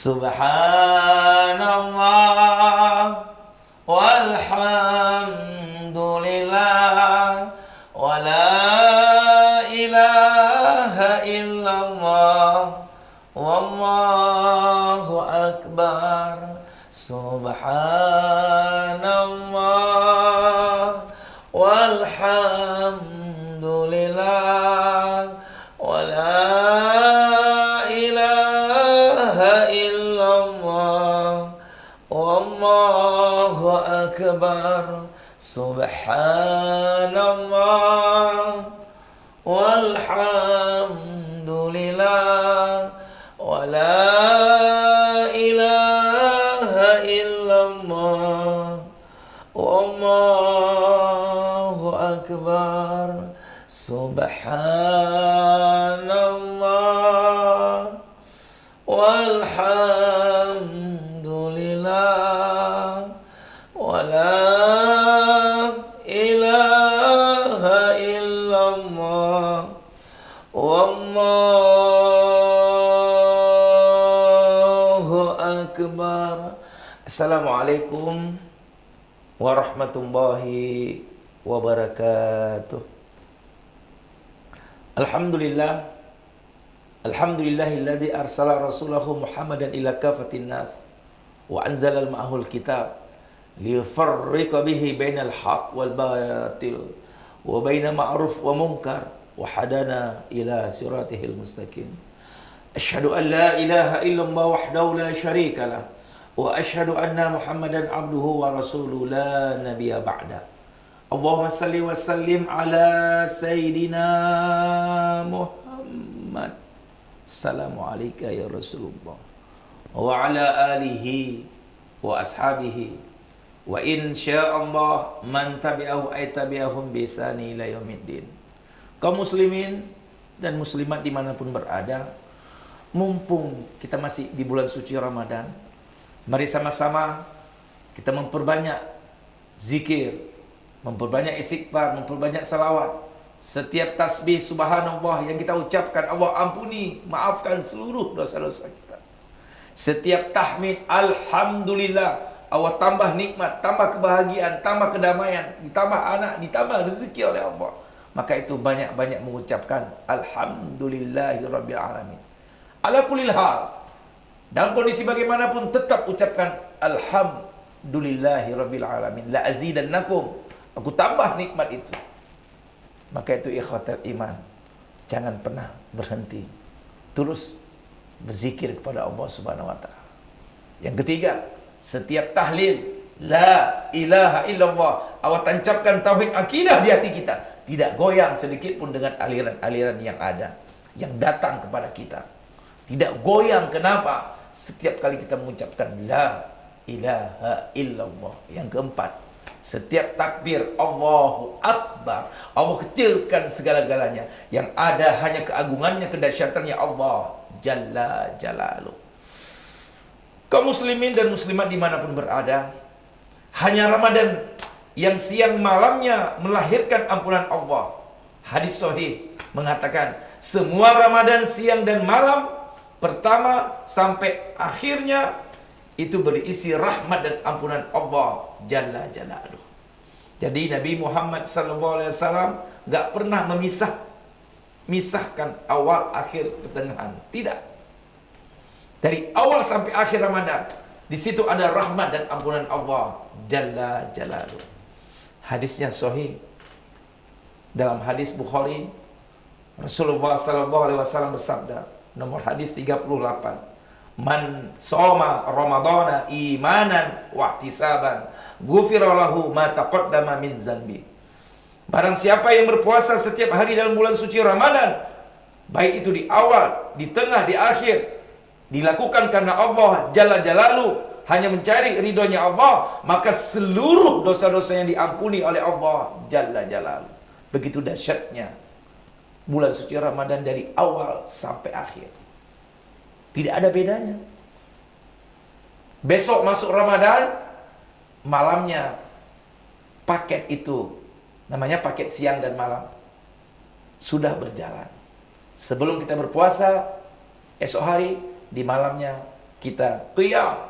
Subhanallah walhamdulillah wa la ilaha illallah wallahu akbar. Subhanallah walhamdulillah wa la ilaha illallah wallahu akbar. Subhanallah walhamdulillah wa la ilaha illallah wallahu akbar. Subhanallah walhamdulillah wa la ilaha illallah wallahu akbar. Assalamualaikum warahmatullahi wabarakatuh. Alhamdulillahilladzi arsala rasulahu Muhammadan ila kafatin nas wa anzalal ma'ahul kitab liyufarriqa bihi bainal haqq wal batil wa baina ma'ruf wa munkar wa hadana ila siratihil mustaqim. Asyhadu an la ilaha illallah wahdahu la syarika lah wa asyhadu anna Muhammadan abduhu wa rasuluhu la nabiyya ba'da. Allahumma salli wa sallim ala sayyidina Muhammad. Assalamu alayka ya Rasulullah wa ala alihi wa ashabihi wa insyaallah man tabi'ahu ay tabi'ahum bi ihsani ila yaumiddin. Kaum muslimin dan muslimat dimanapun berada, mumpung kita masih di bulan suci Ramadan, mari sama-sama kita memperbanyak zikir, memperbanyak istighfar, memperbanyak salawat. Setiap tasbih subhanallah yang kita ucapkan, Allah ampuni, maafkan seluruh dosa-dosa kita. Setiap tahmid alhamdulillah, Allah tambah nikmat, tambah kebahagiaan, tambah kedamaian, ditambah anak, ditambah rezeki oleh Allah. Maka itu banyak-banyak mengucapkan alhamdulillahirabbil alamin. Ala kullil hal, dalam kondisi bagaimanapun tetap ucapkan alhamdulillahirabbil alamin. La azidannakum, aku tambah nikmat itu. Maka itu ikhwatal iman, jangan pernah berhenti, terus berzikir kepada Allah Subhanahu wa taala. Yang ketiga, setiap tahlil la ilaha illallah, Allah tancapkan tauhid akidah di hati kita, tidak goyang sedikit pun dengan aliran-aliran yang ada, yang datang kepada kita. Tidak goyang. Kenapa? Setiap kali kita mengucapkan la ilaha illallah. Yang keempat, setiap takbir Allahu Akbar, Allah kecilkan segala-galanya. Yang ada hanya keagungannya, kedahsyatannya Allah Jalla Jalaluh. Kaum muslimin dan muslimat dimanapun berada, hanya Ramadan yang siang malamnya melahirkan ampunan Allah. Hadis sahih mengatakan, semua Ramadan siang dan malam, pertama sampai akhirnya, itu berisi rahmat dan ampunan Allah Jalla Jalaluh. Jadi Nabi Muhammad SAW gak pernah memisahkan awal, akhir, pertengahan. Tidak. Dari awal sampai akhir Ramadan, di situ ada rahmat dan ampunan Allah Jalla Jalaluh. Hadisnya sahih. Dalam hadis Bukhari, Rasulullah SAW bersabda, nomor hadis 38. Man soma Ramadana imanan wa ihtisaban ghufira lahu ma taqaddama min zanbi. Barang siapa yang berpuasa setiap hari dalam bulan suci Ramadan, baik itu di awal, di tengah, di akhir, dilakukan karena Allah Jalla Jalaluh, hanya mencari ridhonya Allah, maka seluruh dosa-dosa yang diampuni oleh Allah Jalla Jalaluh. Begitu dahsyatnya bulan suci Ramadan dari awal sampai akhir. Tidak ada bedanya. Besok masuk Ramadan, malamnya paket itu, namanya paket siang dan malam, sudah berjalan. Sebelum kita berpuasa, esok hari, di malamnya kita qiyam,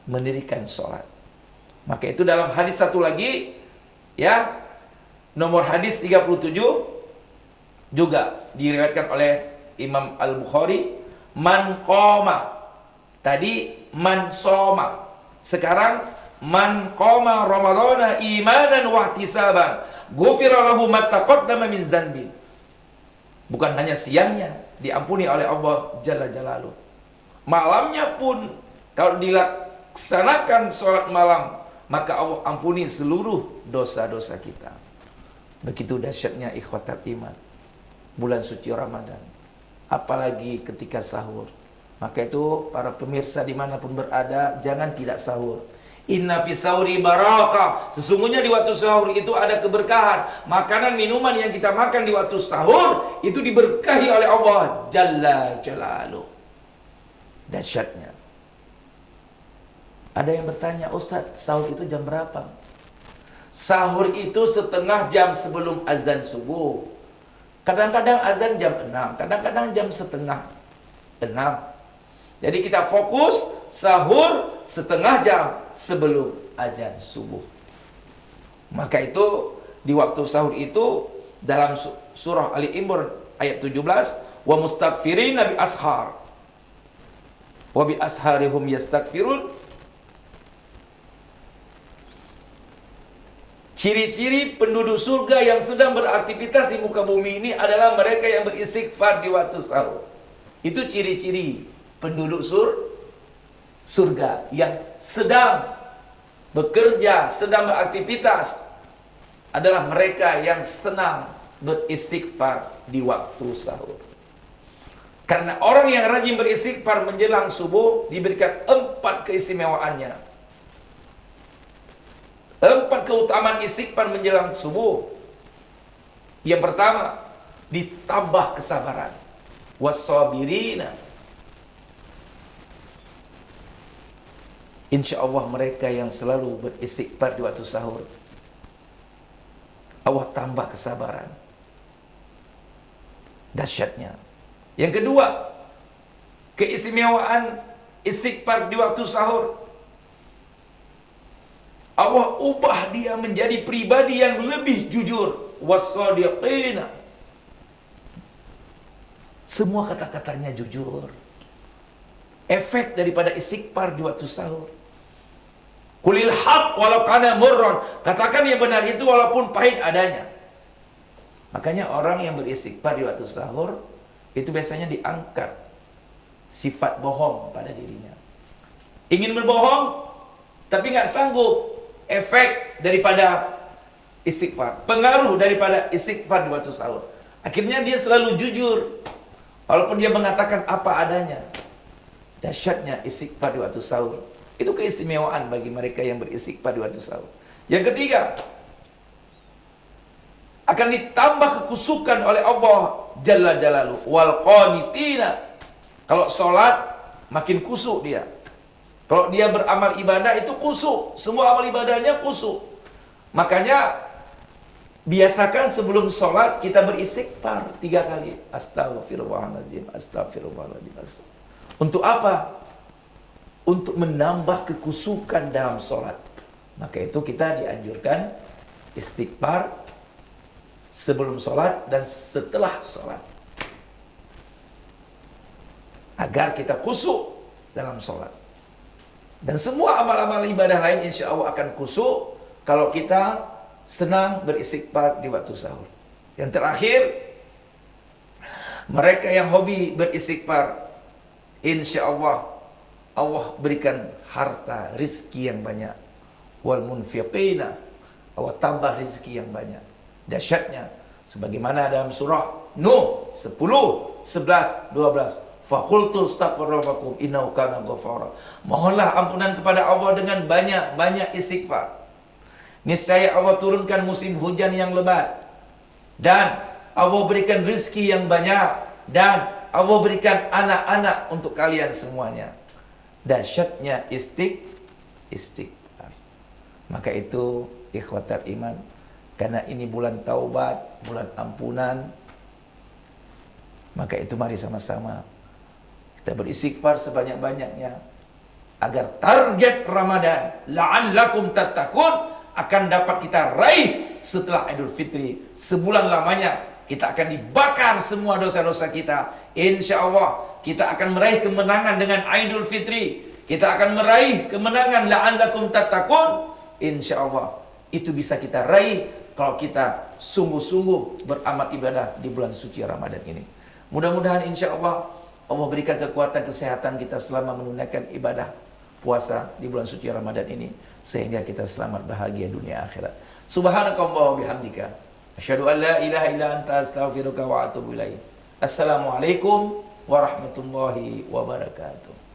mendirikan sholat. Maka itu dalam hadis satu lagi, ya, nomor hadis 37 juga diriwayatkan oleh Imam Al-Bukhari, man qoma. Tadi man soma. Sekarang man qoma ramadhana imanan wa ihtisaban, ghufira lahu ma taqaddama min dzanbi. Bukan hanya siangnya diampuni oleh Allah Jalla Jalaluh. Malamnya pun kalau dilaksanakan sholat malam, maka Allah ampuni seluruh dosa-dosa kita. Begitu dahsyatnya ikhwatal iman bulan suci Ramadan, apalagi ketika sahur. Maka itu para pemirsa dimanapun berada, jangan tidak sahur. Inna fi sahuri barakah. Sesungguhnya di waktu sahur itu ada keberkahan. Makanan minuman yang kita makan di waktu sahur itu diberkahi oleh Allah Jalla Jalaluh. Dahsyatnya. Ada yang bertanya, Ustaz, sahur itu jam berapa? Sahur itu setengah jam sebelum azan subuh. Kadang-kadang azan jam 6, kadang-kadang jam setengah 6. Jadi kita fokus sahur setengah jam sebelum azan subuh. Maka itu di waktu sahur itu dalam surah Ali Imran ayat 17, wa mustaghfirina bi ashar. Wa bi asharihum yastaghfirun. Ciri-ciri penduduk surga yang sedang beraktivitas di muka bumi ini adalah mereka yang beristighfar di waktu sahur. Itu ciri-ciri penduduk surga yang sedang bekerja, sedang beraktivitas, adalah mereka yang senang beristighfar di waktu sahur. Karena orang yang rajin beristighfar menjelang subuh diberikan 4 keistimewaannya. 4 keutamaan istighfar menjelang subuh. Yang pertama, ditambah kesabaran. Was-sabirina. Insya Allah mereka yang selalu beristighfar di waktu sahur, Allah tambah kesabaran. Dahsyatnya. Yang kedua, keistimewaan istighfar di waktu sahur, Allah ubah dia menjadi pribadi yang lebih jujur. Was-shadiqina. Semua kata-katanya jujur. Efek daripada istighfar di waktu sahur. Qulil haq walau kana murran. Katakan yang benar itu walaupun pahit adanya. Makanya orang yang beristighfar di waktu sahur itu biasanya diangkat sifat bohong pada dirinya. Ingin berbohong tapi nggak sanggup. Efek daripada istighfar, pengaruh daripada istighfar di waktu sahur, akhirnya dia selalu jujur walaupun dia mengatakan apa adanya. Dahsyatnya istighfar di waktu sahur. Itu keistimewaan bagi mereka yang beristighfar di waktu sahur. Yang ketiga, akan ditambah kekusukan oleh Allah Jalla Jalaluh. Wal qanitina. Kalau sholat makin kusuk dia. Kalau dia beramal ibadah itu kusuk. Semua amal ibadahnya kusuk. Makanya biasakan sebelum sholat kita beristighfar 3 kali. Astaghfirullahaladzim, astaghfirullahaladzim. Untuk apa? Untuk menambah kekusukan dalam sholat. Maka itu kita dianjurkan istighfar sebelum sholat dan setelah sholat, agar kita kusuk dalam sholat. Dan semua amal-amal ibadah lain insya Allah akan kusuk kalau kita senang beristighfar di waktu sahur. Yang terakhir, mereka yang hobi beristighfar, insya Allah Allah berikan harta, rizki yang banyak. Wal munfiqina, Allah tambah rizki yang banyak. Dahsyatnya, sebagaimana dalam surah Nuh 10, 11, 12. Faqultu astaghfiru rabbakum innahu kana ghafara. Mohonlah ampunan kepada Allah dengan banyak-banyak istighfar. Niscaya Allah turunkan musim hujan yang lebat, dan Allah berikan rezeki yang banyak, dan Allah berikan anak-anak untuk kalian semuanya. Dahsyatnya istighfar. Maka itu ikhwatal iman, karena ini bulan taubat, bulan ampunan, maka itu mari sama-sama Kita beristighfar sebanyak-banyaknya agar target Ramadan la'allakum tattaqun akan dapat kita raih setelah Idul Fitri. Sebulan lamanya kita akan dibakar semua dosa-dosa kita. Insya Allah kita akan meraih kemenangan dengan Idul Fitri. Kita akan meraih kemenangan la'allakum tattaqun. Insya Allah itu bisa kita raih kalau kita sungguh-sungguh beramal ibadah di bulan suci Ramadan ini. Mudah-mudahan insya Allah Allah berikan kekuatan kesehatan kita selama menunaikan ibadah puasa di bulan suci Ramadan ini, sehingga kita selamat bahagia dunia akhirat. Subhanakallah wa bihamdika asyhadu an la ilaha illa anta astaghfiruka wa atubu ilaik. Assalamualaikum warahmatullahi wabarakatuh.